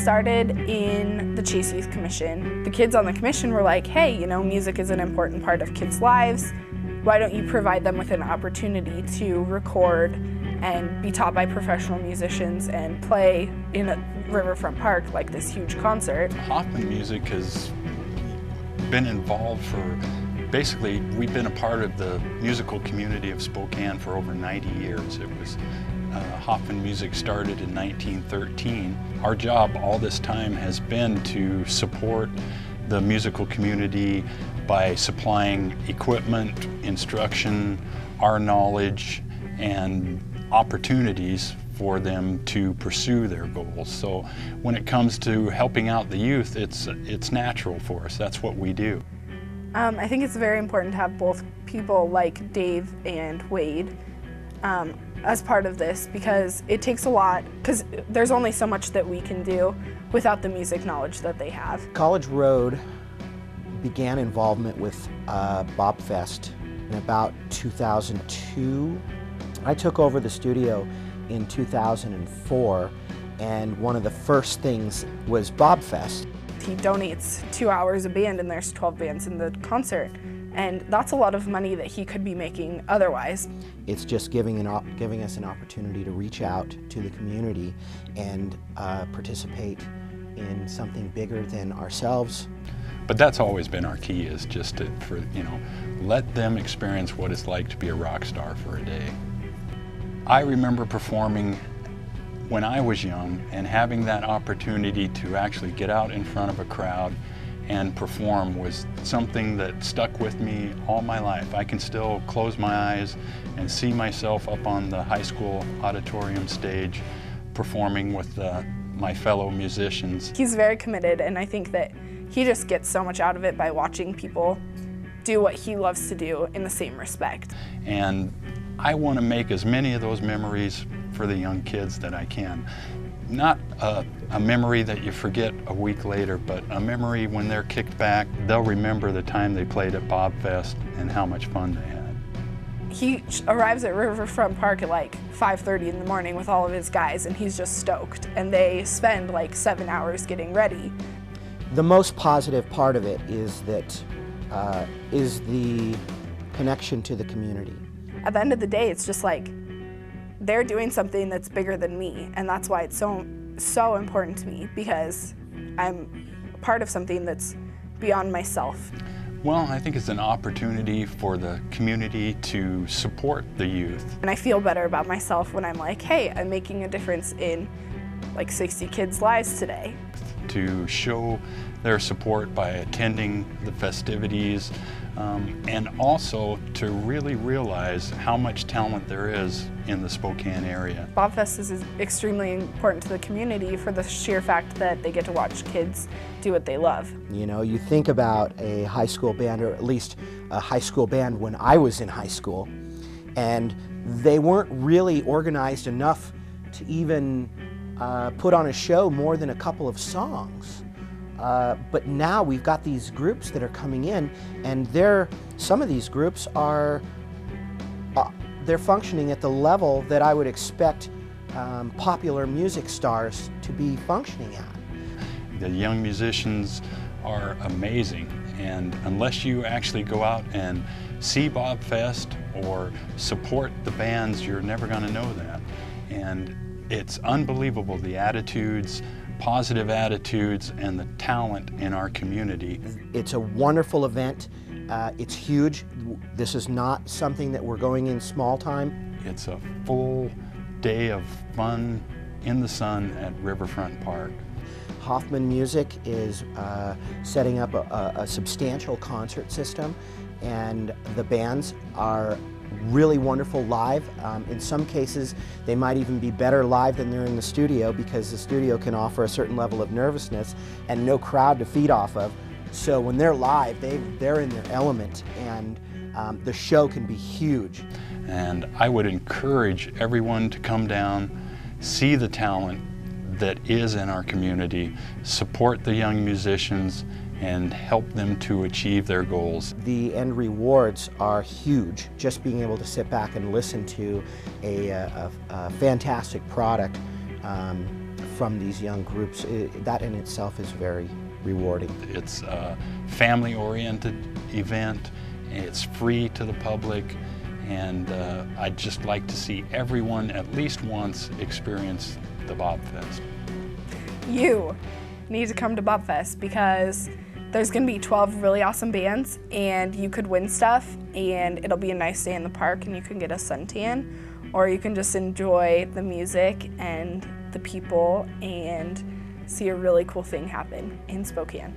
started in the Chase Youth Commission. The kids on the commission were like, hey, you know, music is an important part of kids' lives. Why don't you provide them with an opportunity to record and be taught by professional musicians and play in a Riverfront Park like this huge concert? Hoffman Music has been involved for, basically, we've been a part of the musical community of Spokane for over 90 years. It was Hoffman Music started in 1913. Our job all this time has been to support the musical community by supplying equipment, instruction, our knowledge, and opportunities for them to pursue their goals. So when it comes to helping out the youth, it's natural for us. That's what we do. I think it's very important to have both people like Dave and Wade as part of this, because it takes a lot, because there's only so much that we can do without the music knowledge that they have. College Road began involvement with BOBFest in about 2002. I took over the studio in 2004, and one of the first things was BOBFest. He donates 2 hours a band, and there's 12 bands in the concert. And that's a lot of money that he could be making otherwise. It's just giving us an opportunity to reach out to the community and participate in something bigger than ourselves. But that's always been our key, is just to, let them experience what it's like to be a rock star for a day. I remember performing when I was young and having that opportunity to actually get out in front of a crowd and perform was something that stuck with me all my life. I can still close my eyes and see myself up on the high school auditorium stage performing with my fellow musicians. He's very committed, and I think that he just gets so much out of it by watching people do what he loves to do in the same respect. And I want to make as many of those memories for the young kids that I can. Not a memory that you forget a week later, but a memory when they're kicked back, they'll remember the time they played at BOBFest and how much fun they had. He arrives at Riverfront Park at like 5:30 in the morning with all of his guys, and he's just stoked. And they spend like 7 hours getting ready. The most positive part of it is that is the connection to the community. At the end of the day, it's just like they're doing something that's bigger than me, and that's why it's so important to me, because I'm part of something that's beyond myself. Well, I think it's an opportunity for the community to support the youth. And I feel better about myself when I'm like, hey, I'm making a difference in like 60 kids' lives today. To show their support by attending the festivities, and also to really realize how much talent there is in the Spokane area. BOBFest is extremely important to the community for the sheer fact that they get to watch kids do what they love. You know, you think about a high school band, or at least a high school band when I was in high school, and they weren't really organized enough to even put on a show more than a couple of songs. But now we've got these groups that are coming in, and some of these groups are they're functioning at the level that I would expect popular music stars to be functioning at. The young musicians are amazing, and unless you actually go out and see BOBFest or support the bands, you're never going to know that. And it's unbelievable, the attitudes, positive attitudes, and the talent in our community. It's a wonderful event. It's huge. This is not something that we're going in small time. It's a full day of fun in the sun at Riverfront Park. Hoffman Music is setting up a substantial concert system, and the bands are really wonderful live. In some cases, they might even be better live than they're in the studio, because the studio can offer a certain level of nervousness and no crowd to feed off of. So when they're live, they're in their element, and the show can be huge. And I would encourage everyone to come down, see the talent that is in our community, support the young musicians, and help them to achieve their goals. The end rewards are huge. Just being able to sit back and listen to a fantastic product from these young groups, that in itself is very rewarding. It's a family-oriented event. It's free to the public, and I'd just like to see everyone at least once experience the BOBFest. You need to come to BOBFest because there's going to be 12 really awesome bands, and you could win stuff, and it'll be a nice day in the park, and you can get a suntan, or you can just enjoy the music and the people and see a really cool thing happen in Spokane.